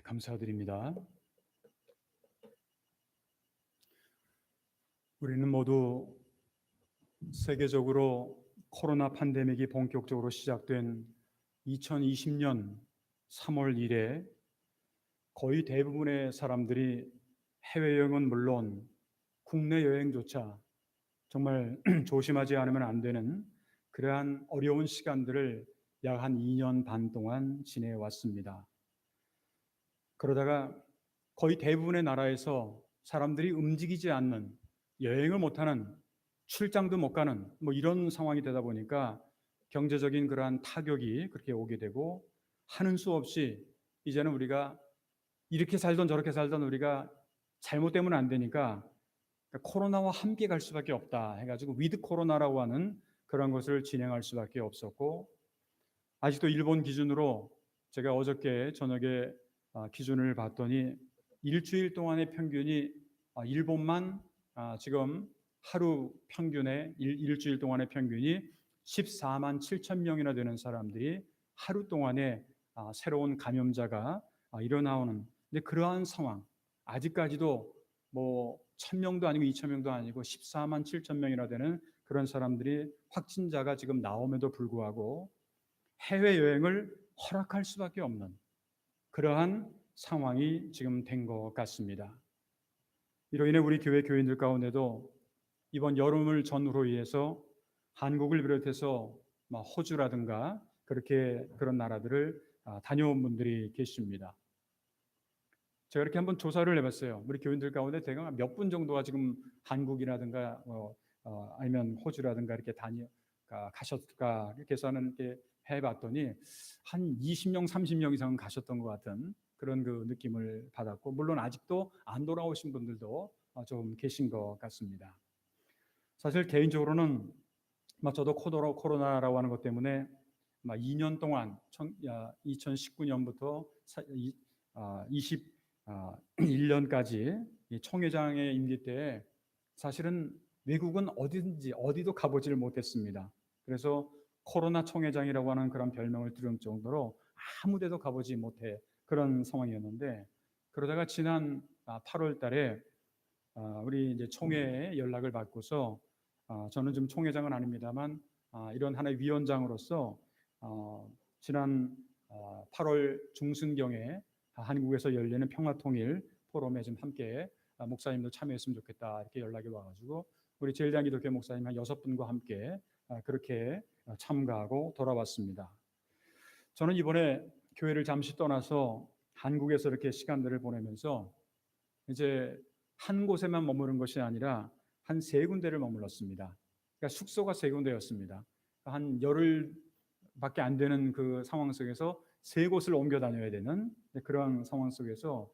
감사드립니다. 우리는 모두 세계적으로 코로나 팬데믹이 본격적으로 시작된 2020년 3월 이래 거의 대부분의 사람들이 해외여행은 물론 국내 여행조차 정말 조심하지 않으면 안 되는 그러한 어려운 시간들을 약 한 2년 반 동안 지내왔습니다. 그러다가 거의 대부분의 나라에서 사람들이 움직이지 않는, 여행을 못하는, 출장도 못 가는 이런 상황이 되다 보니까 경제적인 그러한 타격이 그렇게 오게 되고, 하는 수 없이 이제는 우리가 이렇게 살던 저렇게 살던 우리가 잘못되면 안 되니까 코로나와 함께 갈 수밖에 없다 해가지고 위드 코로나라고 하는 그런 것을 진행할 수밖에 없었고, 아직도 일본 기준으로 제가 어저께 저녁에 기준을 봤더니 일주일 동안의 평균이 일본만 지금 하루 평균에 일주일 동안의 평균이 14만 7천 명이나 되는 사람들이 하루 동안에 새로운 감염자가 일어나오는, 근데 그러한 상황, 아직까지도 1,000명도 아니고 2,000명도 아니고 14만 7천 명이나 되는 그런 사람들이 확진자가 지금 나옴에도 불구하고 해외여행을 허락할 수밖에 없는 그러한 상황이 지금 된 것 같습니다. 이로 인해 우리 교회 교인들 가운데도 이번 여름을 전후로 위해서 한국을 비롯해서 호주라든가 그런 나라들을 다녀온 분들이 계십니다. 제가 이렇게 한번 조사를 해봤어요. 우리 교인들 가운데 대강 몇 분 정도가 지금 한국이라든가 아니면 호주라든가 이렇게 가셨을까 이렇게 계산은 이렇게 해봤더니 한 20명, 30명 이상은 가셨던 것 같은 그런 그 느낌을 받았고, 물론 아직도 안 돌아오신 분들도 좀 계신 것 같습니다. 사실 개인적으로는 저도 코로나라고 하는 것 때문에 2년 동안 2019년부터 21년까지 총회장의 임기 때 사실은 외국은 어디도 가보지를 못했습니다. 그래서 코로나 총회장이라고 하는 그런 별명을 들을 정도로 아무 데도 가보지 못해 그런 상황이었는데, 그러다가 지난 8월 달에 우리 이제 총회에 연락을 받고서 저는 좀 총회장은 아닙니다만 이런 하나의 위원장으로서 지난 8월 중순경에 한국에서 열리는 평화통일 포럼에 좀 함께 목사님도 참여했으면 좋겠다 이렇게 연락이 와가지고 우리 제일장기독교 목사님 한 6분과 함께 그렇게 참가하고 돌아왔습니다. 저는 이번에 교회를 잠시 떠나서 한국에서 이렇게 시간들을 보내면서 이제 한 곳에만 머무른 것이 아니라 한 3군데를 머물렀습니다. 그러니까 숙소가 3군데였습니다. 한 열흘밖에 안 되는 그 상황 속에서 3곳을 옮겨 다녀야 되는 그런 상황 속에서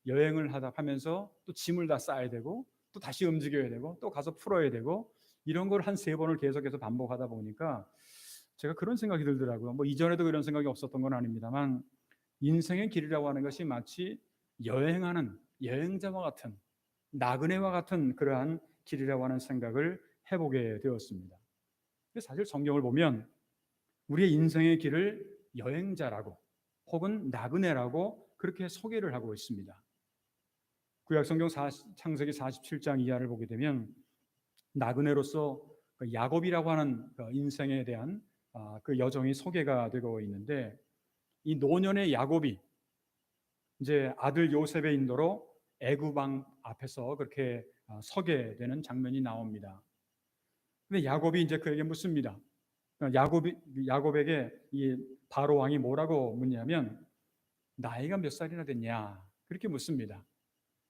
여행을 하면서 또 짐을 다 싸야 되고 또 다시 움직여야 되고 또 가서 풀어야 되고 이런 걸 한 3번을 계속해서 반복하다 보니까 제가 그런 생각이 들더라고요. 이전에도 그런 생각이 없었던 건 아닙니다만 인생의 길이라고 하는 것이 마치 여행하는 여행자와 같은, 나그네와 같은 그러한 길이라고 하는 생각을 해보게 되었습니다. 사실 성경을 보면 우리의 인생의 길을 여행자라고 혹은 나그네라고 그렇게 소개를 하고 있습니다. 구약성경 창세기 47장 이하를 보게 되면 나그네로서 야곱이라고 하는 인생에 대한 그 여정이 소개가 되고 있는데, 이 노년의 야곱이 이제 아들 요셉의 인도로 애굽 왕 앞에서 그렇게 서게 되는 장면이 나옵니다. 근데 야곱이 이제 그에게 묻습니다. 야곱에게 이 바로 왕이 뭐라고 묻냐면 나이가 몇 살이나 됐냐 그렇게 묻습니다.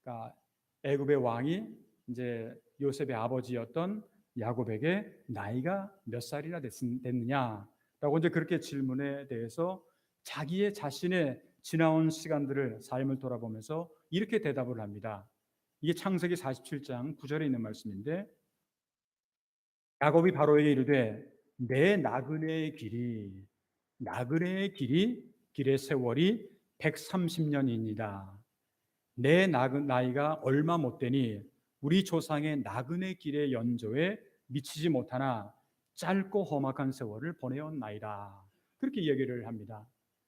그러니까 애굽의 왕이 이제 요셉의 아버지였던 야곱에게 나이가 몇 살이나 됐느냐라고 이제 그렇게 질문에 대해서 자신의 지나온 시간들을 삶을 돌아보면서 이렇게 대답을 합니다. 이게 창세기 47장 9절에 있는 말씀인데, 야곱이 바로에게 이르되 내 나그네의 길의 세월이 130년이니라. 내 나이가 얼마 못 되니 우리 조상의 나그네 길의 연조에 미치지 못하나 짧고 험악한 세월을 보내었나이다. 그렇게 얘기를 합니다.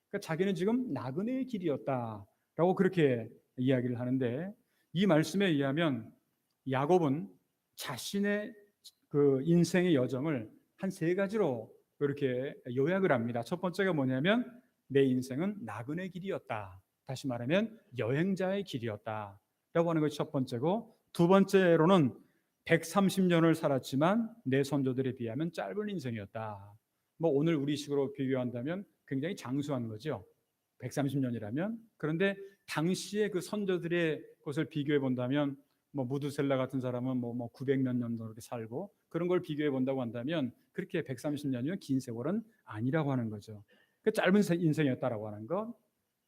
그러니까 자기는 지금 나그네의 길이었다라고 라고 그렇게 이야기를 하는데, 이 말씀에 의하면 야곱은 자신의 그 인생의 여정을 한 세 가지로 이렇게 요약을 합니다. 첫 번째가 뭐냐면 내 인생은 나그네 길이었다. 다시 말하면 여행자의 길이었다. 라고 하는 것이 첫 번째고, 두 번째로는 130년을 살았지만 내 선조들에 비하면 짧은 인생이었다. 뭐 오늘 우리식으로 비교한다면 굉장히 장수한 거죠. 130년이라면. 그런데 당시에 그 선조들의 것을 비교해 본다면 뭐 무두셀라 같은 사람은 뭐 900몇 년 이렇게 살고, 그런 걸 비교해 본다고 한다면 그렇게 130년이면 긴 세월은 아니라고 하는 거죠. 그 짧은 인생이었다라고 하는 것.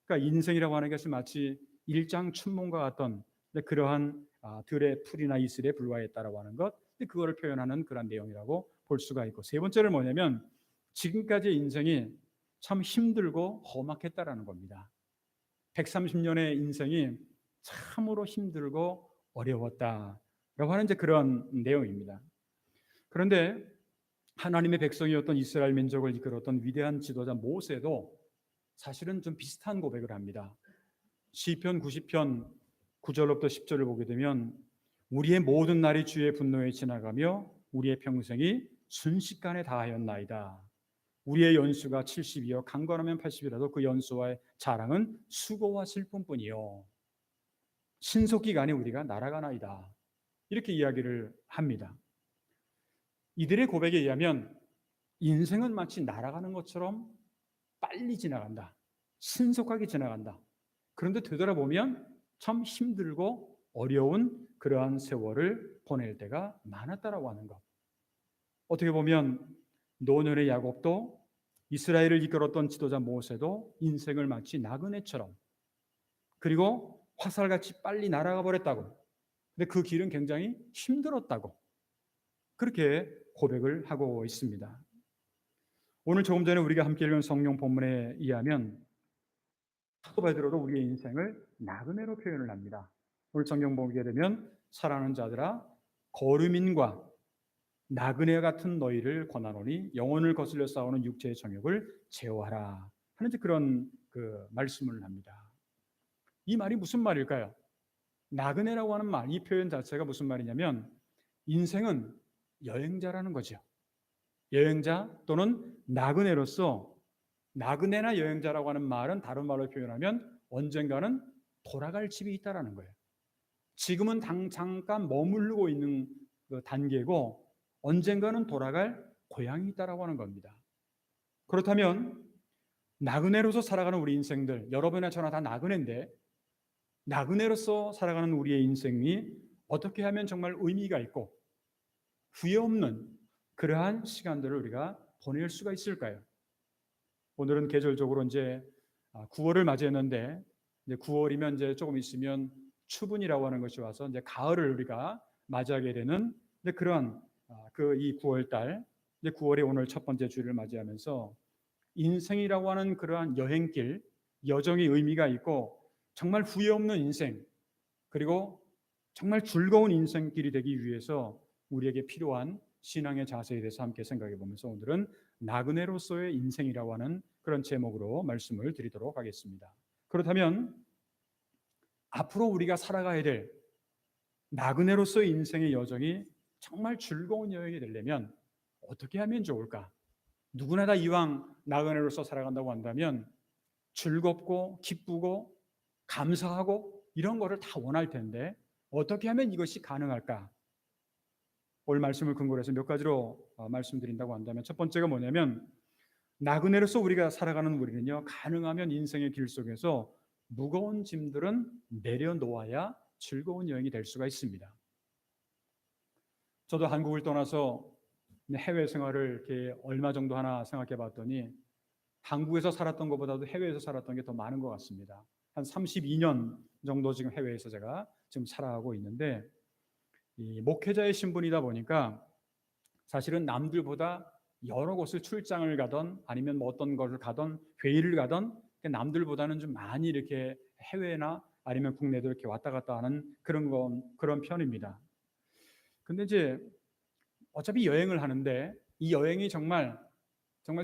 그러니까 인생이라고 하는 것이 마치 일장춘몽과 같던 그러한 들의 풀이나 이슬에 불과했다라고 하는 것. 그거를 표현하는 그런 내용이라고 볼 수가 있고, 세 번째는 뭐냐면 지금까지의 인생이 참 힘들고 험악했다라는 겁니다. 130년의 인생이 참으로 힘들고 어려웠다라고 하는 이제 그런 내용입니다. 그런데 하나님의 백성이었던 이스라엘 민족을 이끌었던 위대한 지도자 모세도 사실은 좀 비슷한 고백을 합니다. 시편 90편 9절로부터 10절을 보게 되면 우리의 모든 날이 주의 분노에 지나가며 우리의 평생이 순식간에 다하였나이다. 우리의 연수가 70이요 강건하면 80이라도 그 연수와의 자랑은 수고와 슬픔뿐이요 신속기간에 우리가 날아가나이다. 이렇게 이야기를 합니다. 이들의 고백에 의하면 인생은 마치 날아가는 것처럼 빨리 지나간다. 신속하게 지나간다. 그런데 되돌아보면 참 힘들고 어려운 그러한 세월을 보낼 때가 많았다라고 하는 것. 어떻게 보면 노년의 야곱도 이스라엘을 이끌었던 지도자 모세도 인생을 마치 나그네처럼, 그리고 화살같이 빨리 날아가 버렸다고, 근데 그 길은 굉장히 힘들었다고 그렇게 고백을 하고 있습니다. 오늘 조금 전에 우리가 함께 읽은 성경 본문에 의하면 사도 베드로도 우리의 인생을 나그네로 표현을 합니다. 오늘 성경 보게 되면 사랑하는 자들아 거류민과 나그네 같은 너희를 권하노니 영혼을 거슬려 싸우는 육체의 정욕을 제어하라 하는 그런 그 말씀을 합니다. 이 말이 무슨 말일까요? 나그네라고 하는 말, 이 표현 자체가 무슨 말이냐면 인생은 여행자라는 거죠. 여행자 또는 나그네로서, 나그네나 여행자라고 하는 말은 다른 말로 표현하면 언젠가는 돌아갈 집이 있다라는 거예요. 지금은 잠깐 머무르고 있는 그 단계고 언젠가는 돌아갈 고향이 있다라고 하는 겁니다. 그렇다면 나그네로서 살아가는 우리 인생들, 여러분이나 저나 다 나그네인데, 나그네로서 살아가는 우리의 인생이 어떻게 하면 정말 의미가 있고 후회 없는 그러한 시간들을 우리가 보낼 수가 있을까요? 오늘은 계절적으로 이제 9월을 맞이했는데, 이제 9월이면 이제 조금 있으면 추분이라고 하는 것이 와서 이제 가을을 우리가 맞이하게 되는 그런 그 이 9월 달, 이제 9월의 오늘 첫 번째 주일을 맞이하면서 인생이라고 하는 그러한 여행길, 여정의 의미가 있고 정말 후회 없는 인생, 그리고 정말 즐거운 인생길이 되기 위해서 우리에게 필요한 신앙의 자세에 대해서 함께 생각해 보면서 오늘은 나그네로서의 인생이라고 하는 그런 제목으로 말씀을 드리도록 하겠습니다. 그렇다면 앞으로 우리가 살아가야 될 나그네로서의 인생의 여정이 정말 즐거운 여행이 되려면 어떻게 하면 좋을까? 누구나 다 이왕 나그네로서 살아간다고 한다면 즐겁고 기쁘고 감사하고 이런 거를 다 원할 텐데 어떻게 하면 이것이 가능할까? 오늘 말씀을 근거로 해서 몇 가지로 말씀드린다고 한다면, 첫 번째가 뭐냐면 나그네로서 우리가 살아가는 우리는요, 가능하면 인생의 길 속에서 무거운 짐들은 내려놓아야 즐거운 여행이 될 수가 있습니다. 저도 한국을 떠나서 해외 생활을 이렇게 얼마 정도 하나 생각해 봤더니 한국에서 살았던 것보다도 해외에서 살았던 게 더 많은 것 같습니다. 한 32년 정도 지금 해외에서 제가 지금 살아가고 있는데, 이 목회자의 신분이다 보니까 사실은 남들보다 여러 곳을 출장을 가던 아니면 뭐 어떤 것을 가던 회의를 가던 남들보다는 좀 많이 이렇게 해외나 아니면 국내도 이렇게 왔다 갔다 하는 그런 편입니다. 근데 이제 어차피 여행을 하는데 이 여행이 정말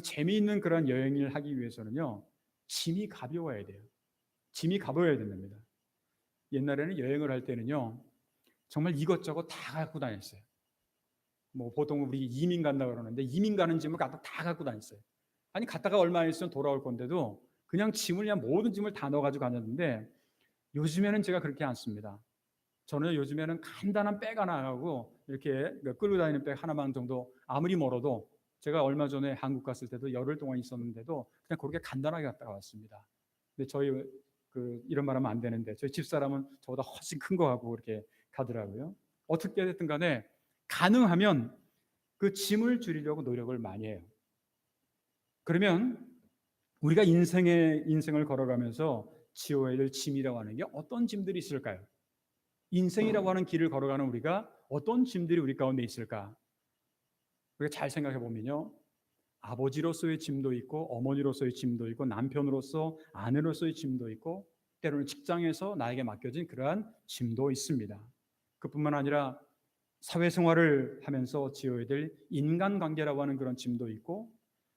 재미있는 그런 여행을 하기 위해서는요, 짐이 가벼워야 돼요. 짐이 가벼워야 된답니다. 옛날에는 여행을 할 때는요, 정말 이것저것 다 갖고 다녔어요. 뭐 보통 우리 이민 간다 그러는데 이민 가는 짐을 갖다 다 갖고 다녔어요. 아니 갔다가 얼마 있으면 돌아올 건데도 그냥 짐을 그냥 모든 짐을 다 넣어가지고 다녔는데 요즘에는 제가 그렇게 안 씁니다. 저는 요즘에는 간단한 백 하나 하고 이렇게 끌고 다니는 백 하나만 정도 아무리 멀어도 제가 얼마 전에 한국 갔을 때도 열흘 동안 있었는데도 그냥 그렇게 간단하게 갔다가 왔습니다. 근데 저희 이런 말 하면 안 되는데 저희 집사람은 저보다 훨씬 큰 거 하고 그렇게 가더라고요. 어떻게 됐든 간에 가능하면 그 짐을 줄이려고 노력을 많이 해요. 그러면 우리가 인생을 걸어가면서 지어야 될 짐이라고 하는 게 어떤 짐들이 있을까요? 인생이라고 하는 길을 걸어가는 우리가 어떤 짐들이 우리 가운데 있을까? 우리가 잘 생각해 보면요. 아버지로서의 짐도 있고 어머니로서의 짐도 있고 남편으로서 아내로서의 짐도 있고 때로는 직장에서 나에게 맡겨진 그러한 짐도 있습니다. 그뿐만 아니라 사회생활을 하면서 지어야 될 인간관계라고 하는 그런 짐도 있고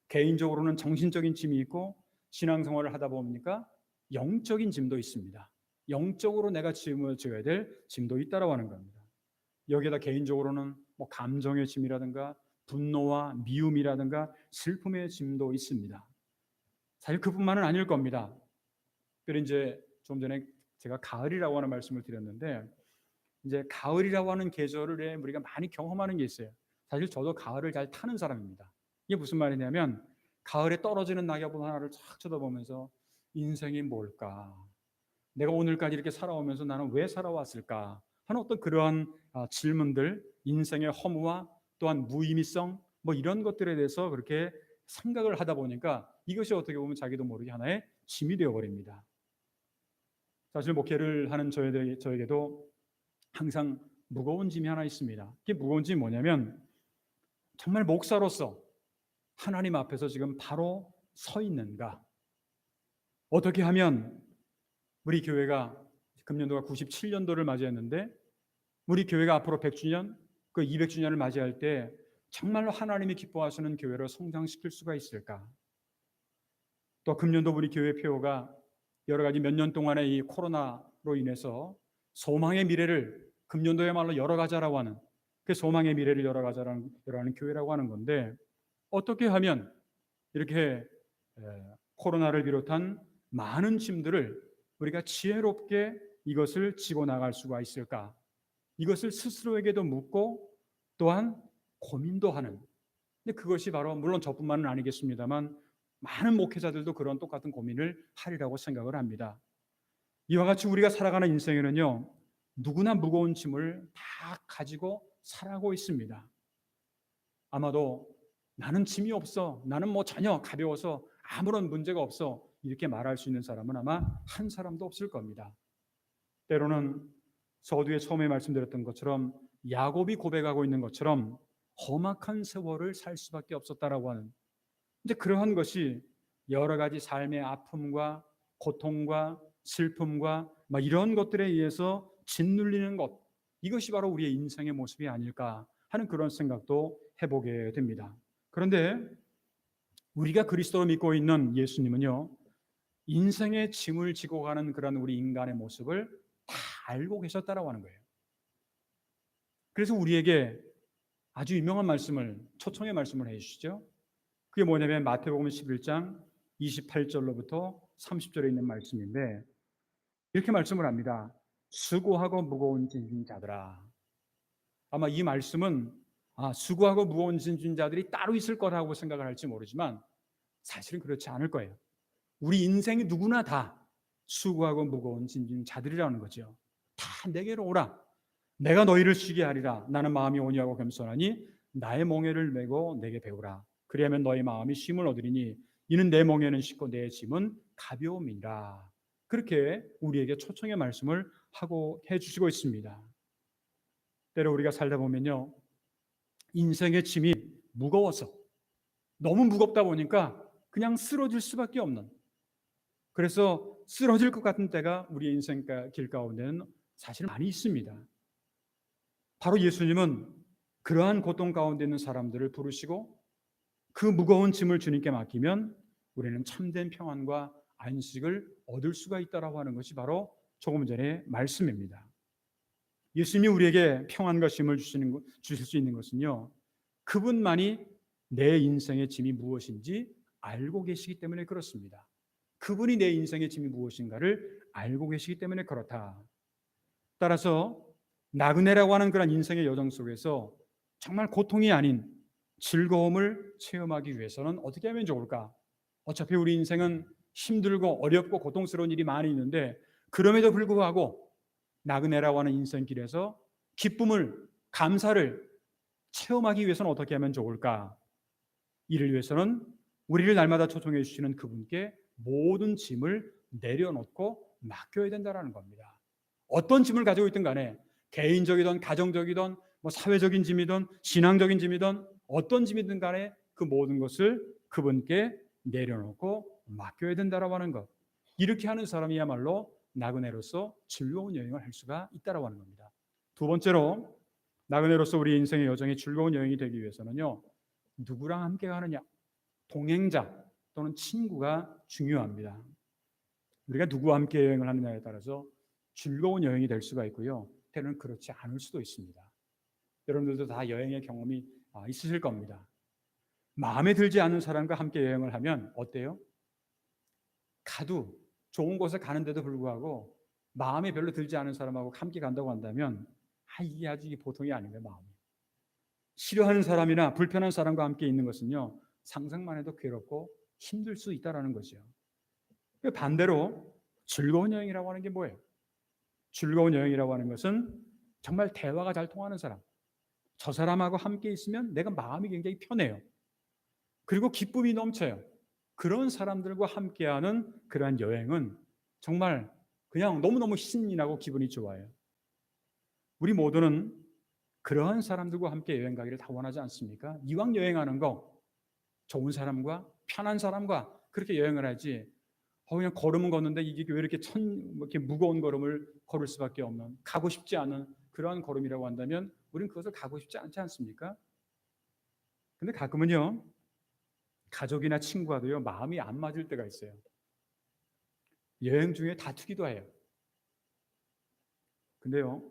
개인적으로는 정신적인 짐이 있고 신앙생활을 하다 보니까 영적인 짐도 있습니다. 영적으로 내가 짐을 져야 될 짐도 있다라고 하는 겁니다. 여기에다 개인적으로는 뭐 감정의 짐이라든가 분노와 미움이라든가 슬픔의 짐도 있습니다. 사실 그뿐만은 아닐 겁니다. 그리고 이제 좀 전에 제가 가을이라고 하는 말씀을 드렸는데 이제 가을이라고 하는 계절을 우리가 많이 경험하는 게 있어요. 사실 저도 가을을 잘 타는 사람입니다. 이게 무슨 말이냐면 가을에 떨어지는 낙엽 하나를 쫙 쳐다보면서 인생이 뭘까? 내가 오늘까지 이렇게 살아오면서 나는 왜 살아왔을까? 하는 어떤 그러한 질문들, 인생의 허무와 또한 무의미성 뭐 이런 것들에 대해서 그렇게 생각을 하다 보니까 이것이 어떻게 보면 자기도 모르게 하나의 짐이 되어버립니다. 사실 목회를 하는 저에게도 항상 무거운 짐이 하나 있습니다. 그게 무거운 짐이 뭐냐면 정말 목사로서 하나님 앞에서 지금 바로 서 있는가? 어떻게 하면 우리 교회가 금년도가 97년도를 맞이했는데 우리 교회가 앞으로 100주년, 그 200주년을 맞이할 때 정말로 하나님이 기뻐하시는 교회로 성장시킬 수가 있을까? 또 금년도 우리 교회 표가 여러 가지 몇 년 동안의 이 코로나로 인해서 소망의 미래를 금년도야말로 열어가자라고 하는 그 소망의 미래를 열어가자라는 교회라고 하는 건데 어떻게 하면 이렇게 코로나를 비롯한 많은 짐들을 우리가 지혜롭게 이것을 지고 나갈 수가 있을까? 이것을 스스로에게도 묻고 또한 고민도 하는. 근데 그것이 바로 물론 저뿐만은 아니겠습니다만 많은 목회자들도 그런 똑같은 고민을 하리라고 생각을 합니다. 이와 같이 우리가 살아가는 인생에는요, 누구나 무거운 짐을 다 가지고 살아가고 있습니다. 아마도 나는 짐이 없어, 나는 뭐 전혀 가벼워서 아무런 문제가 없어 이렇게 말할 수 있는 사람은 아마 한 사람도 없을 겁니다. 때로는 서두에 처음에 말씀드렸던 것처럼 야곱이 고백하고 있는 것처럼 험악한 세월을 살 수밖에 없었다라고 하는 이제 그러한 것이 여러 가지 삶의 아픔과 고통과 슬픔과 막 이런 것들에 의해서 짓눌리는 것 이것이 바로 우리의 인생의 모습이 아닐까 하는 그런 생각도 해보게 됩니다. 그런데 우리가 그리스도로 믿고 있는 예수님은요 인생의 짐을 지고 가는 그런 우리 인간의 모습을 다 알고 계셨다라고 하는 거예요. 그래서 우리에게 아주 유명한 말씀을 초청의 말씀을 해주시죠. 그게 뭐냐면 마태복음 11장 28절로부터 30절에 있는 말씀인데 이렇게 말씀을 합니다. 수고하고 무거운 짐진 자들아. 아마 이 말씀은 수고하고 무거운 짐진 자들이 따로 있을 거라고 생각을 할지 모르지만 사실은 그렇지 않을 거예요. 우리 인생이 누구나 다 수고하고 무거운 짐진 자들이라는 거죠. 다 내게로 오라. 내가 너희를 쉬게 하리라. 나는 마음이 온유하고 겸손하니 나의 멍에를 메고 내게 배우라. 그리하면 너희 마음이 쉼을 얻으리니 이는 내 멍에는 쉽고 내 짐은 가벼움이라. 그렇게 우리에게 초청의 말씀을 하고 해주시고 있습니다. 때로 우리가 살다 보면요 인생의 짐이 무거워서 너무 무겁다 보니까 그냥 쓰러질 수밖에 없는 그래서 쓰러질 것 같은 때가 우리 인생 길 가운데는 사실 많이 있습니다. 바로 예수님은 그러한 고통 가운데 있는 사람들을 부르시고 그 무거운 짐을 주님께 맡기면 우리는 참된 평안과 안식을 얻을 수가 있다라고 하는 것이 바로 조금 전의 말씀입니다. 예수님이 우리에게 평안과 쉼을 주실 수 있는 것은요, 그분만이 내 인생의 짐이 무엇인지 알고 계시기 때문에 그렇습니다. 그분이 내 인생의 짐이 무엇인가를 알고 계시기 때문에 그렇다. 따라서 나그네라고 하는 그런 인생의 여정 속에서 정말 고통이 아닌 즐거움을 체험하기 위해서는 어떻게 하면 좋을까? 어차피 우리 인생은 힘들고 어렵고 고통스러운 일이 많이 있는데, 그럼에도 불구하고 나그네라고 하는 인생길에서 기쁨을, 감사를 체험하기 위해서는 어떻게 하면 좋을까? 이를 위해서는 우리를 날마다 초청해 주시는 그분께 모든 짐을 내려놓고 맡겨야 된다는 겁니다. 어떤 짐을 가지고 있든 간에, 개인적이든 가정적이든 사회적인 짐이든 신앙적인 짐이든 어떤 짐이든 간에 그 모든 것을 그분께 내려놓고 맡겨야 된다라고 하는 것. 이렇게 하는 사람이야말로 나그네로서 즐거운 여행을 할 수가 있다라고 하는 겁니다. 두 번째로, 나그네로서 우리 인생의 여정이 즐거운 여행이 되기 위해서는요, 누구랑 함께 가느냐, 동행자 또는 친구가 중요합니다. 우리가 누구와 함께 여행을 하느냐에 따라서 즐거운 여행이 될 수가 있고요, 때로는 그렇지 않을 수도 있습니다. 여러분들도 다 여행의 경험이 있으실 겁니다. 마음에 들지 않는 사람과 함께 여행을 하면 어때요? 가도 좋은 곳에 가는데도 불구하고 마음에 별로 들지 않은 사람하고 함께 간다고 한다면 이게 아주 보통이 아닌 거예요. 마음이 싫어하는 사람이나 불편한 사람과 함께 있는 것은요, 상상만 해도 괴롭고 힘들 수 있다라는 거죠. 반대로 즐거운 여행이라고 하는 게 뭐예요? 즐거운 여행이라고 하는 것은 정말 대화가 잘 통하는 사람, 저 사람하고 함께 있으면 내가 마음이 굉장히 편해요. 그리고 기쁨이 넘쳐요. 그런 사람들과 함께하는 그러한 여행은 정말 그냥 너무너무 신이 나고 기분이 좋아요. 우리 모두는 그러한 사람들과 함께 여행 가기를 다 원하지 않습니까? 이왕 여행하는 거 좋은 사람과 편한 사람과 그렇게 여행을 하지, 그냥 걸음은 걷는데 이게 왜 이렇게 이렇게 무거운 걸음을 걸을 수밖에 없는, 가고 싶지 않은 그러한 걸음이라고 한다면 우리는 그것을 가고 싶지 않지 않습니까? 근데 가끔은요, 가족이나 친구와도요, 마음이 안 맞을 때가 있어요. 여행 중에 다투기도 해요. 근데요,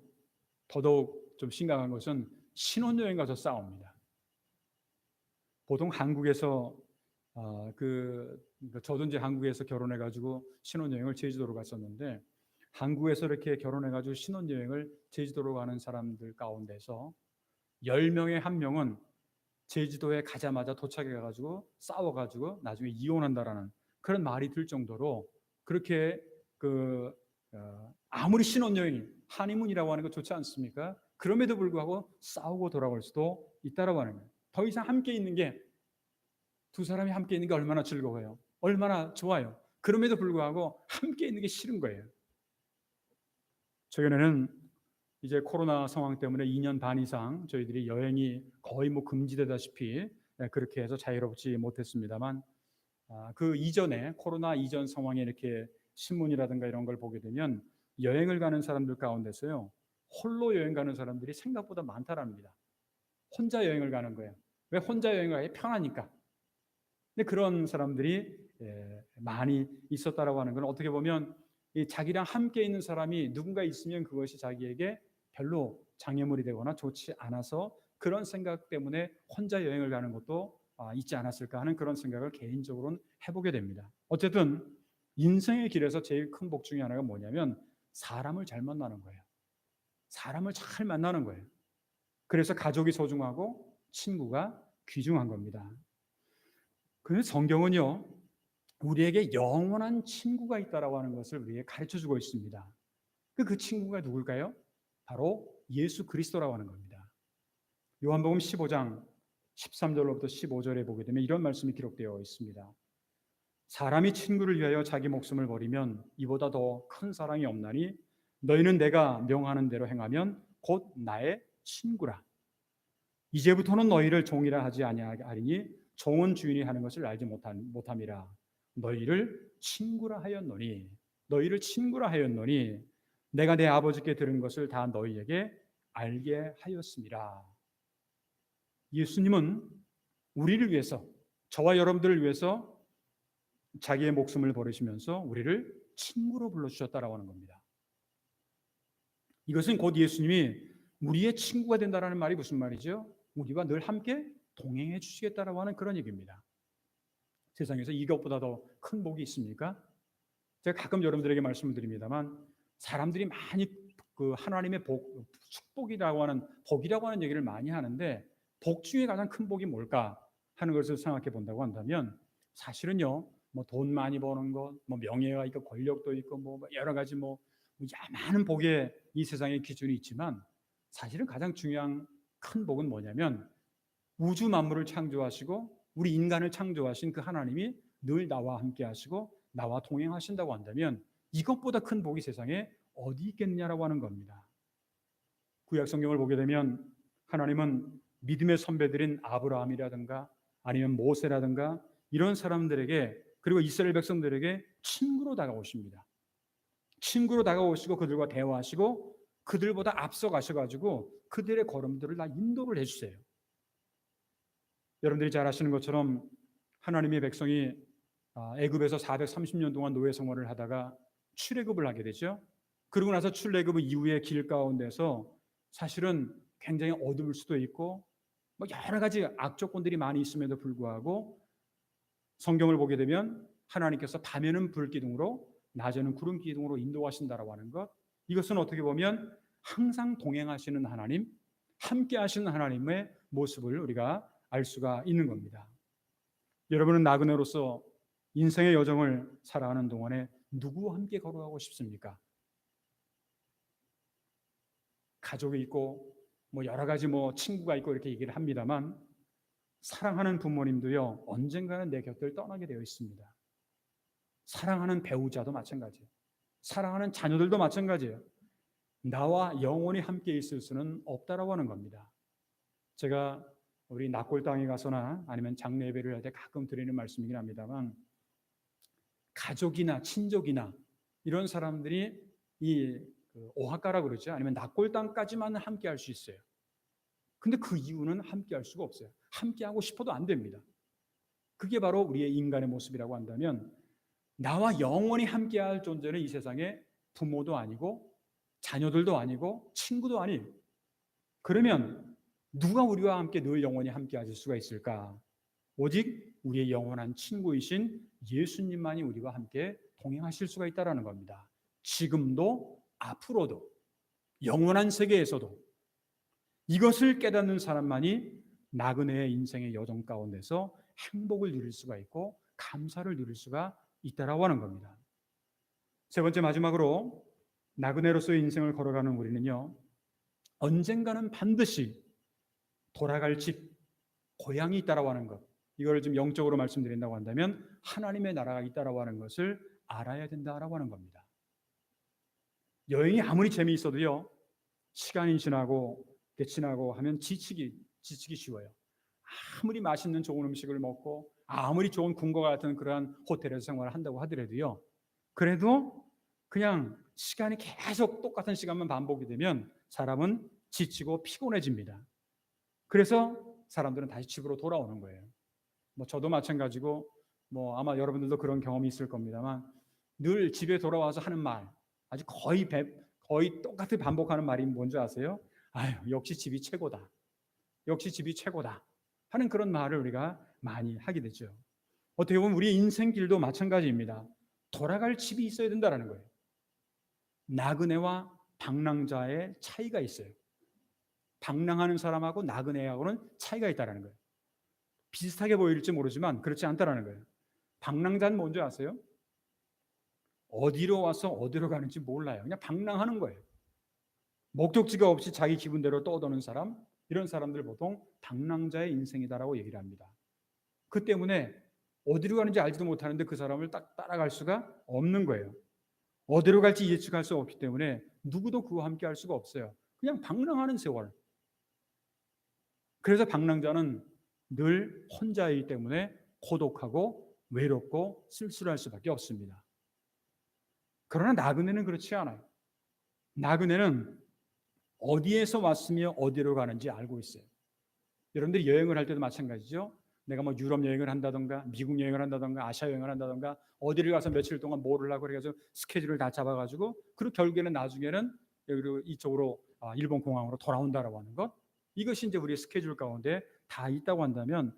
더더욱 좀 심각한 것은 신혼여행 가서 싸웁니다. 보통 한국에서 저도 이제 한국에서 결혼해가지고 신혼여행을 제주도로 갔었는데, 한국에서 이렇게 결혼해가지고 신혼여행을 제주도로 가는 사람들 가운데서 10명의 1명은 제주도에 가자마자 도착해가지고 싸워가지고 나중에 이혼한다라는 그런 말이 들 정도로, 그렇게 아무리 신혼여행이 하니문이라고 하는 거 좋지 않습니까? 그럼에도 불구하고 싸우고 돌아올 수도 있다라고 하는 거예요. 더 이상 함께 있는 게, 두 사람이 함께 있는 게 얼마나 즐거워요. 얼마나 좋아요. 그럼에도 불구하고 함께 있는 게 싫은 거예요. 최근에는 이제 코로나 상황 때문에 2년 반 이상 저희들이 여행이 거의 금지되다시피 그렇게 해서 자유롭지 못했습니다만, 그 이전에 코로나 이전 상황에 이렇게 신문이라든가 이런 걸 보게 되면 여행을 가는 사람들 가운데서요, 홀로 여행 가는 사람들이 생각보다 많다랍니다. 혼자 여행을 가는 거예요. 왜? 혼자 여행을 가기 편하니까. 근데 그런 사람들이 많이 있었다라고 하는 건, 어떻게 보면 자기랑 함께 있는 사람이 누군가 있으면 그것이 자기에게 별로 장애물이 되거나 좋지 않아서 그런 생각 때문에 혼자 여행을 가는 것도 있지 않았을까 하는 그런 생각을 개인적으로는 해보게 됩니다. 어쨌든 인생의 길에서 제일 큰 복 중에 하나가 뭐냐면 사람을 잘 만나는 거예요. 사람을 잘 만나는 거예요. 그래서 가족이 소중하고 친구가 귀중한 겁니다. 그래서 성경은요, 우리에게 영원한 친구가 있다라고 하는 것을 우리에게 가르쳐주고 있습니다. 그 친구가 누굴까요? 바로 예수 그리스도라고 하는 겁니다. 요한복음 15장 13절로부터 15절에 보게 되면 이런 말씀이 기록되어 있습니다. 사람이 친구를 위하여 자기 목숨을 버리면 이보다 더 큰 사랑이 없나니 너희는 내가 명하는 대로 행하면 곧 나의 친구라. 이제부터는 너희를 종이라 하지 아니하리니 종은 주인이 하는 것을 알지 못함이라. 너희를 친구라 하였노니 내가 내 아버지께 들은 것을 다 너희에게 알게 하였습니다. 예수님은 우리를 위해서, 저와 여러분들을 위해서 자기의 목숨을 버리시면서 우리를 친구로 불러주셨다라고 하는 겁니다. 이것은 곧 예수님이 우리의 친구가 된다라는 말이 무슨 말이죠? 우리와 늘 함께 동행해 주시겠다라고 하는 그런 얘기입니다. 세상에서 이것보다 더 큰 복이 있습니까? 제가 가끔 여러분들에게 말씀을 드립니다만 사람들이 많이 그 하나님의 복, 축복이라고 하는 복이라고 하는 얘기를 많이 하는데 복 중에 가장 큰 복이 뭘까 하는 것을 생각해 본다고 한다면 사실은요, 뭐 돈 많이 버는 것, 뭐 명예가 있고 권력도 있고 뭐 여러 가지 뭐 많은 복의 이 세상의 기준이 있지만 사실은 가장 중요한 큰 복은 뭐냐면 우주 만물을 창조하시고 우리 인간을 창조하신 그 하나님이 늘 나와 함께 하시고 나와 동행하신다고 한다면 이것보다 큰 복이 세상에 어디 있겠느냐라고 하는 겁니다. 구약 성경을 보게 되면 하나님은 믿음의 선배들인 아브라함이라든가 아니면 모세라든가 이런 사람들에게 그리고 이스라엘 백성들에게 친구로 다가오십니다. 친구로 다가오시고 그들과 대화하시고 그들보다 앞서 가셔가지고 그들의 걸음들을 다 인도를 해주세요. 여러분들이 잘 아시는 것처럼 하나님의 백성이 애굽에서 430년 동안 노예 생활을 하다가 출애굽을 하게 되죠. 그러고 나서 출애굽 이후의 길 가운데서 사실은 굉장히 어두울 수도 있고 뭐 여러 가지 악조건들이 많이 있음에도 불구하고 성경을 보게 되면 하나님께서 밤에는 불기둥으로 낮에는 구름 기둥으로 인도하신다라고 하는 것, 이것은 어떻게 보면 항상 동행하시는 하나님, 함께 하시는 하나님의 모습을 우리가 알 수가 있는 겁니다. 여러분은 나그네로서 인생의 여정을 살아가는 동안에 누구와 함께 걸어가고 싶습니까? 가족이 있고 뭐 여러 가지 뭐 친구가 있고 이렇게 얘기를 합니다만 사랑하는 부모님도요 언젠가는 내 곁을 떠나게 되어 있습니다. 사랑하는 배우자도 마찬가지예요. 사랑하는 자녀들도 마찬가지예요. 나와 영원히 함께 있을 수는 없다라고 하는 겁니다. 제가 우리 낙골당에 가서나 아니면 장례 예배를 할 때 가끔 드리는 말씀이긴 합니다만 가족이나 친족이나 이런 사람들이 이 오하가라 그러죠. 아니면 낙골당까지만 함께 할 수 있어요. 근데 그 이유는 함께 할 수가 없어요. 함께 하고 싶어도 안 됩니다. 그게 바로 우리의 인간의 모습이라고 한다면 나와 영원히 함께 할 존재는 이 세상에 부모도 아니고 자녀들도 아니고 친구도 아니에요. 그러면 누가 우리와 함께 늘 영원히 함께 하실 수가 있을까? 오직 우리의 영원한 친구이신 예수님만이 우리와 함께 동행하실 수가 있다는 겁니다. 지금도 앞으로도 영원한 세계에서도 이것을 깨닫는 사람만이 나그네의 인생의 여정 가운데서 행복을 누릴 수가 있고 감사를 누릴 수가 있다라고 하는 겁니다. 세 번째 마지막으로 나그네로서의 인생을 걸어가는 우리는요 언젠가는 반드시 돌아갈 집, 고향이 있다라고 하는 것, 이걸 좀 영적으로 말씀드린다고 한다면 하나님의 나라가 있다라고 하는 것을 알아야 된다라고 하는 겁니다. 여행이 아무리 재미있어도요 시간이 지나고 하면 지치기 쉬워요. 아무리 맛있는 좋은 음식을 먹고 아무리 좋은 궁궐 같은 그러한 호텔에서 생활을 한다고 하더라도요 그래도 그냥 시간이 계속 똑같은 시간만 반복이 되면 사람은 지치고 피곤해집니다. 그래서 사람들은 다시 집으로 돌아오는 거예요. 뭐 저도 마찬가지고 뭐 아마 여러분들도 그런 경험이 있을 겁니다만 늘 집에 돌아와서 하는 말 아주 거의 똑같이 반복하는 말이 뭔지 아세요? 아유 역시 집이 최고다. 역시 집이 최고다. 하는 그런 말을 우리가 많이 하게 되죠. 어떻게 보면 우리 인생길도 마찬가지입니다. 돌아갈 집이 있어야 된다는 거예요. 나그네와 방랑자의 차이가 있어요. 방랑하는 사람하고 나그네하고는 차이가 있다는 거예요. 비슷하게 보일지 모르지만 그렇지 않다는 거예요. 방랑자는 뭔지 아세요? 어디로 와서 어디로 가는지 몰라요. 그냥 방랑하는 거예요. 목적지가 없이 자기 기분대로 떠도는 사람, 이런 사람들 보통 방랑자의 인생이다라고 얘기를 합니다. 그 때문에 어디로 가는지 알지도 못하는데 그 사람을 딱 따라갈 수가 없는 거예요. 어디로 갈지 예측할 수 없기 때문에 누구도 그와 함께 할 수가 없어요. 그냥 방랑하는 세월. 그래서 방랑자는 늘 혼자이기 때문에 고독하고 외롭고 쓸쓸할 수밖에 없습니다. 그러나 나그네는 그렇지 않아요. 나그네는 어디에서 왔으며 어디로 가는지 알고 있어요. 여러분들이 여행을 할 때도 마찬가지죠. 내가 뭐 유럽 여행을 한다던가 미국 여행을 한다던가 아시아 여행을 한다던가 어디를 가서 며칠 동안 뭐를 하고 그래가지고 스케줄을 다 잡아가지고 그리고 결국에는 나중에는 여기로 이쪽으로 일본 공항으로 돌아온다라고 하는 것, 이것이 이제 우리의 스케줄 가운데 다 있다고 한다면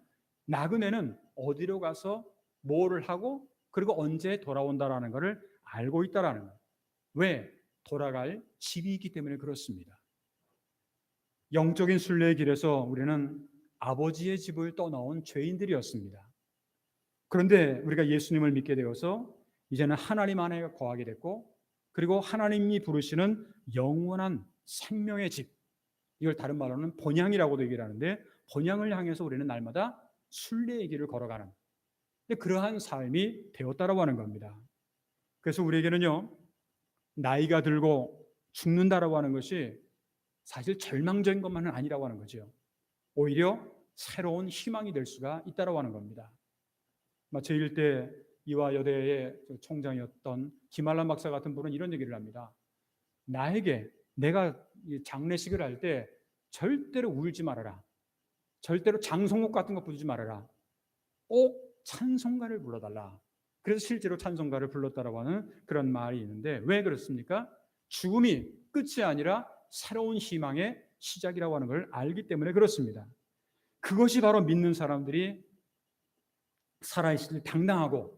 나그네는 어디로 가서 뭐를 하고 그리고 언제 돌아온다라는 것을 알고 있다라는 것. 왜? 돌아갈 집이 있기 때문에 그렇습니다. 영적인 순례의 길에서 우리는 아버지의 집을 떠나온 죄인들이었습니다. 그런데 우리가 예수님을 믿게 되어서 이제는 하나님 안에 거하게 됐고, 그리고 하나님이 부르시는 영원한 생명의 집, 이걸 다른 말로는 본향이라고도 얘기를 하는데, 본향을 향해서 우리는 날마다 순례의 길을 걸어가는, 그러한 삶이 되었다라고 하는 겁니다. 그래서 우리에게는요, 나이가 들고 죽는다라고 하는 것이 사실 절망적인 것만은 아니라고 하는 거죠. 오히려 새로운 희망이 될 수가 있다라고 하는 겁니다. 제1 때 이화여대의 총장이었던 김한란 박사 같은 분은 이런 얘기를 합니다. 나에게 내가 장례식을 할 때 절대로 울지 말아라. 절대로 장송곡 같은 거 부르지 말아라. 꼭 찬송가를 불러달라. 그래서 실제로 찬송가를 불렀다라고 하는 그런 말이 있는데, 왜 그렇습니까? 죽음이 끝이 아니라 새로운 희망의 시작이라고 하는 걸 알기 때문에 그렇습니다. 그것이 바로 믿는 사람들이 살아있을 때 당당하고,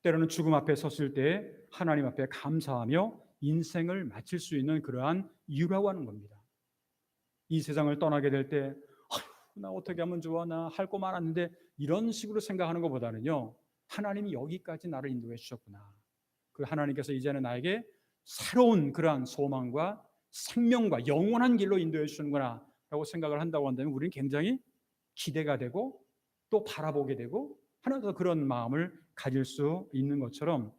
때로는 죽음 앞에 섰을 때 하나님 앞에 감사하며 인생을 마칠 수 있는 그러한 이유라고 하는 겁니다. 이 세상을 떠나게 될 때 나 어떻게 하면 좋아, 나 할 거 많았는데, 이런 식으로 생각하는 것보다는요, 하나님이 여기까지 나를 인도해 주셨구나, 그 하나님께서 이제는 나에게 새로운 그러한 소망과 생명과 영원한 길로 인도해 주시는구나 라고 생각을 한다고 한다면 우리는 굉장히 기대가 되고 또 바라보게 되고 하나 더 그런 마음을 가질 수 있는 것처럼,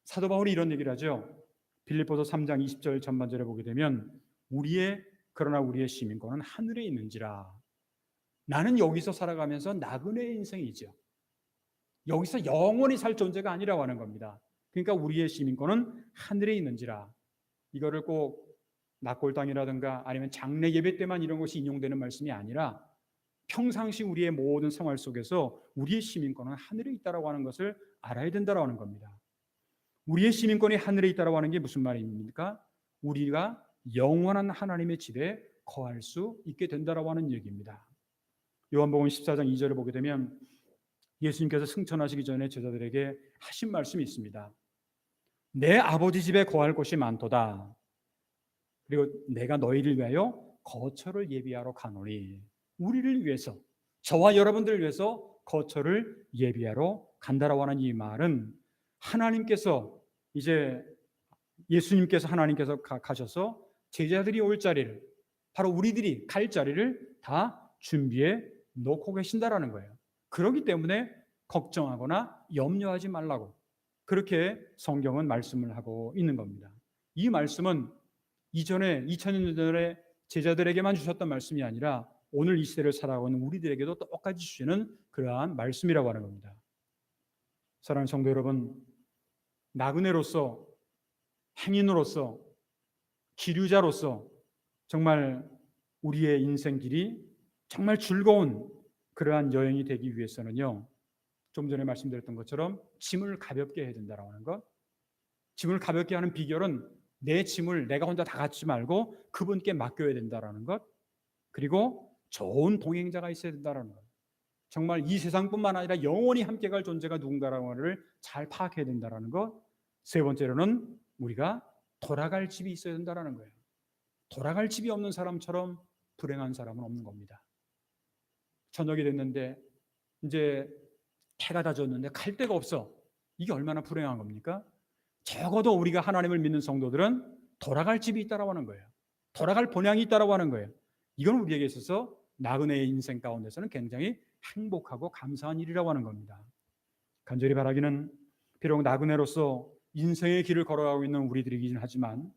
사도 바울이 이런 얘기를 하죠. 빌립보서 3장 20절 전반절에 보게 되면 그러나 우리의 시민권은 하늘에 있는지라. 나는 여기서 살아가면서 나그네의 인생이죠. 여기서 영원히 살 존재가 아니라고 하는 겁니다. 그러니까 우리의 시민권은 하늘에 있는지라. 이거를 꼭 낙골당이라든가 아니면 장례 예배 때만 이런 것이 인용되는 말씀이 아니라 평상시 우리의 모든 생활 속에서 우리의 시민권은 하늘에 있다라고 하는 것을 알아야 된다라고 하는 겁니다. 우리의 시민권이 하늘에 있다라고 하는 게 무슨 말입니까? 우리가 영원한 하나님의 집에 거할 수 있게 된다라고 하는 얘기입니다. 요한복음 14장 2절을 보게 되면 예수님께서 승천하시기 전에 제자들에게 하신 말씀이 있습니다. 내 아버지 집에 거할 곳이 많도다. 그리고 내가 너희를 위하여 거처를 예비하러 가노니. 우리를 위해서, 저와 여러분들을 위해서 거처를 예비하러 간다라고 하는 이 말은 하나님께서 이제 예수님께서 하나님께서 가셔서 제자들이 올 자리를, 바로 우리들이 갈 자리를 다 준비해 놓고 계신다라는 거예요. 그렇기 때문에 걱정하거나 염려하지 말라고 그렇게 성경은 말씀을 하고 있는 겁니다. 이 말씀은 이전에 2000년 전에 제자들에게만 주셨던 말씀이 아니라 오늘 이 시대를 살아가고 있는 우리들에게도 똑같이 주시는 그러한 말씀이라고 하는 겁니다. 사랑하는 성도 여러분, 나그네로서, 행인으로서, 기류자로서 정말 우리의 인생 길이 정말 즐거운 그러한 여행이 되기 위해서는요, 좀 전에 말씀드렸던 것처럼 짐을 가볍게 해야 된다고 하는 것. 짐을 가볍게 하는 비결은 내 짐을 내가 혼자 다 갖지 말고 그분께 맡겨야 된다는 것. 그리고 좋은 동행자가 있어야 된다는 것. 정말 이 세상뿐만 아니라 영원히 함께 갈 존재가 누군가라는 것을 잘 파악해야 된다는 것. 세 번째로는 우리가 돌아갈 집이 있어야 된다는 거예요. 돌아갈 집이 없는 사람처럼 불행한 사람은 없는 겁니다. 저녁이 됐는데 이제 해가 다 졌는데 갈 데가 없어. 이게 얼마나 불행한 겁니까? 적어도 우리가 하나님을 믿는 성도들은 돌아갈 집이 있다라고 하는 거예요. 돌아갈 본향이 있다라고 하는 거예요. 이건 우리에게 있어서 나그네의 인생 가운데서는 굉장히 행복하고 감사한 일이라고 하는 겁니다. 간절히 바라기는 비록 나그네로서 인생의 길을 걸어가고 있는 우리들이긴 하지만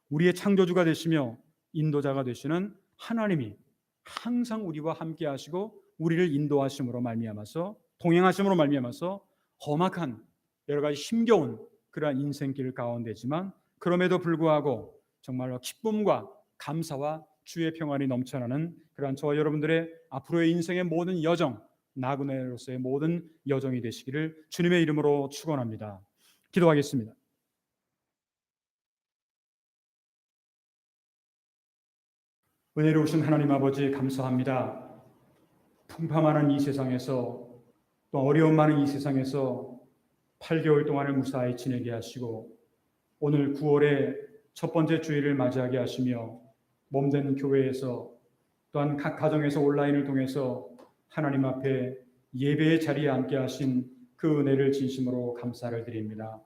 우리의 창조주가 되시며 인도자가 되시는 하나님이 항상 우리와 함께 하시고 우리를 인도하심으로 말미암아서, 동행하심으로 말미암아서 험악한 여러 가지 힘겨운 그러한 인생길 가운데지만 그럼에도 불구하고 정말로 기쁨과 감사와 주의 평안이 넘쳐나는 그러한 저와 여러분들의 앞으로의 인생의 모든 여정, 나그네로서의 모든 여정이 되시기를 주님의 이름으로 축원합니다. 기도하겠습니다. 은혜로우신 하나님 아버지 감사합니다. 풍파많은 이 세상에서, 또 어려움 많은 이 세상에서 8개월 동안을 무사히 지내게 하시고 오늘 9월의 첫 번째 주일을 맞이하게 하시며 몸된 교회에서 또한 각 가정에서 온라인을 통해서 하나님 앞에 예배의 자리에 앉게 하신 그 은혜를 진심으로 감사를 드립니다.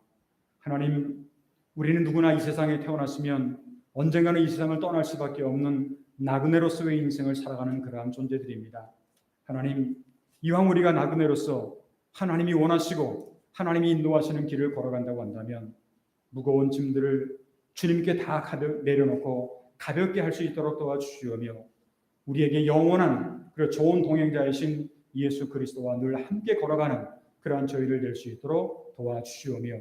하나님, 우리는 누구나 이 세상에 태어났으면 언젠가는 이 세상을 떠날 수밖에 없는 나그네로서의 인생을 살아가는 그러한 존재들입니다. 하나님, 이왕 우리가 나그네로서 하나님이 원하시고 하나님이 인도하시는 길을 걸어간다고 한다면 무거운 짐들을 주님께 다 내려놓고 가볍게 할 수 있도록 도와주시오며 우리에게 영원한 그리고 좋은 동행자이신 예수 그리스도와 늘 함께 걸어가는 그러한 저희를 될 수 있도록 도와주시오며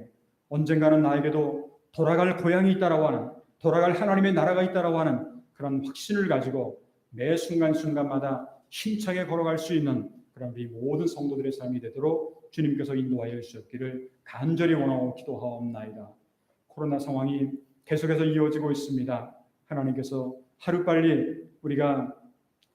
언젠가는 나에게도 돌아갈 고향이 있다라고 하는, 돌아갈 하나님의 나라가 있다라고 하는 그런 확신을 가지고 매 순간순간마다 힘차게 걸어갈 수 있는 그런 우리 모든 성도들의 삶이 되도록 주님께서 인도하여 주셨기를 간절히 원하고 기도하옵나이다. 코로나 상황이 계속해서 이어지고 있습니다. 하나님께서 하루빨리 우리가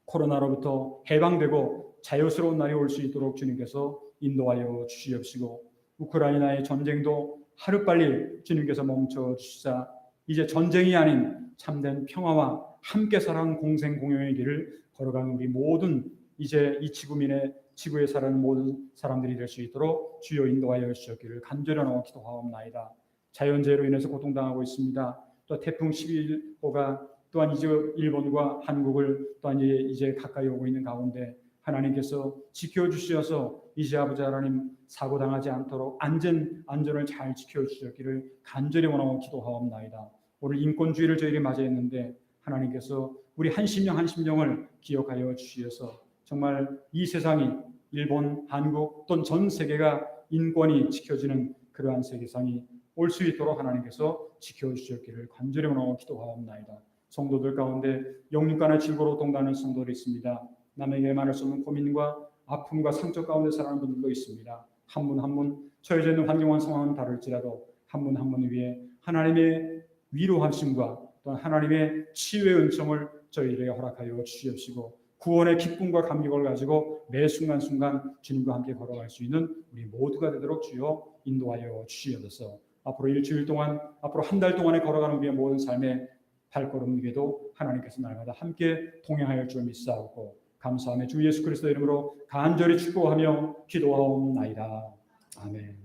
코로나로부터 해방되고 자유스러운 날이 올 수 있도록 주님께서 인도하여 주시옵시고 우크라이나의 전쟁도 하루빨리 주님께서 멈춰 주시사 이제 전쟁이 아닌 참된 평화와 함께 살아가는 공생 공용의 길을 걸어가는 우리 모든 이제 이 지구에 살아가는 모든 사람들이 될 수 있도록 주여 인도하여 주셨기를 간절히 기도하옵나이다. 자연재해로 인해서 고통당하고 있습니다. 또 태풍 11호가 또한 이제 일본과 한국을 또한 이제 가까이 오고 있는 가운데 하나님께서 지켜주셔서 이제 아버지 하나님 사고 당하지 않도록 안전을 잘 지켜주셨기를 간절히 원하고 기도하옵나이다. 오늘 인권주의를 저희들이 맞이했는데 하나님께서 우리 한 심령을 기억하여 주시어서 정말 이 세상이 일본, 한국 또는 전 세계가 인권이 지켜지는 그러한 세계상이 올 수 있도록 하나님께서 지켜주셨기를 간절히 원하고 기도하옵나이다. 성도들 가운데 영육간의 질고로 동다는 성도들이 있습니다. 남에게 말할 수 없는 고민과 아픔과 상처 가운데 살아가는 분들도 있습니다. 한 분 한 분 처해져 있는 환경과 상황은 다를지라도 한 분 한 분 위에 하나님의 위로하심과 또한 하나님의 치유의 은총을 저희에게 허락하여 주시옵시고 구원의 기쁨과 감격을 가지고 매 순간순간 주님과 함께 걸어갈 수 있는 우리 모두가 되도록 주여 인도하여 주시옵소서. 앞으로 일주일 동안, 앞으로 한 달 동안에 걸어가는 우리의 모든 삶의 발걸음 위에도 하나님께서 날마다 함께 동행하여 줄 믿사옵고 감사하며 주 예수 그리스도 이름으로 간절히 축복하며 기도하옵나이다. 아멘.